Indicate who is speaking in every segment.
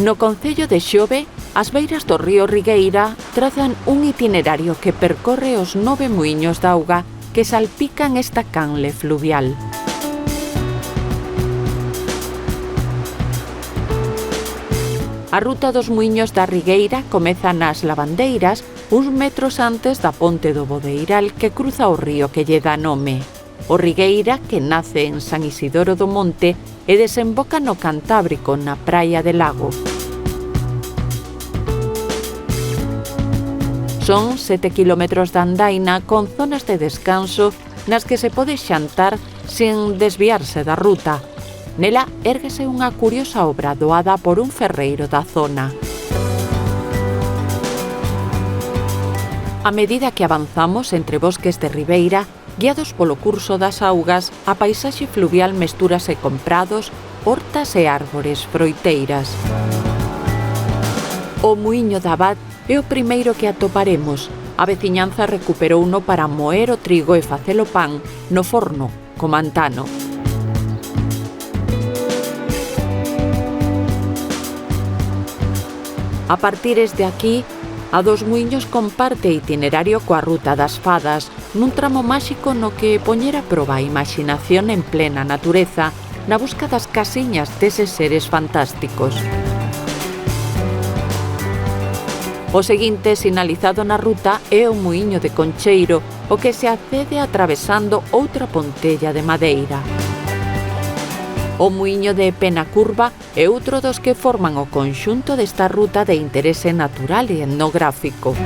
Speaker 1: No concello de Xove, as beiras do río Rigueira trazan un itinerario que percorre os 9 muiños de auga que salpican esta canle fluvial. A ruta dos muiños da Rigueira comeza nas Lavandeiras, uns metros antes da ponte do Bodeiral que cruza o río que lle dá nome. O Rigueira, que nace en San Isidoro do Monte e desemboca no Cantábrico, na praia de Lago. Son 7 kilómetros de andaina con zonas de descanso nas que se pode xantar sen desviarse da ruta. Nela érguese unha curiosa obra doada por un ferreiro da zona. A medida que avanzamos entre bosques de ribeira, guiados polo curso das augas, a paisaxe fluvial mestúrase con prados, hortas e árbores froiteiras. O muiño da Abad é o primeiro que atoparemos. A veciñanza recuperouno para moer o trigo e facelo pan no forno, como antano. A partires de aquí, a dos muiños comparte itinerario coa Ruta das Fadas, nun tramo máxico no que poñer a proba a imaginación en plena natureza, na busca das casiñas deses seres fantásticos. O seguinte sinalizado na ruta é o muiño de Concheiro, o que se accede atravesando outra pontella de madeira. O muiño de Penacurva é outro dos que forman o conxunto desta ruta de interese natural e etnográfico.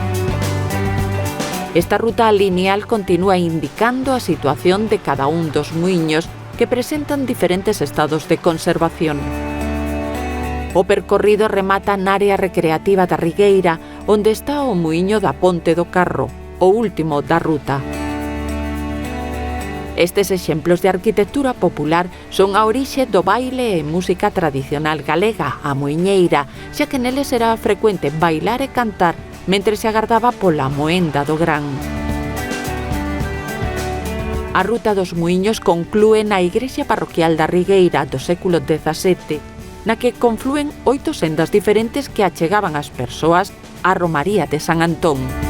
Speaker 1: Esta ruta lineal continúa indicando a situación de cada un dos muiños que presentan diferentes estados de conservación. O percorrido remata na área recreativa da Rigueira, onde está o muiño da Ponte do Carro, o último da ruta. Estes exemplos de arquitectura popular son a orixe do baile e música tradicional galega, a muiñeira, xa que neles era frecuente bailar e cantar mentre se agardaba pola moenda do gran. A ruta dos muiños conclúe na igrexa parroquial da Rigueira do século XVII, na que conflúen 8 sendas diferentes que achegaban as persoas á Romaría de San Antón.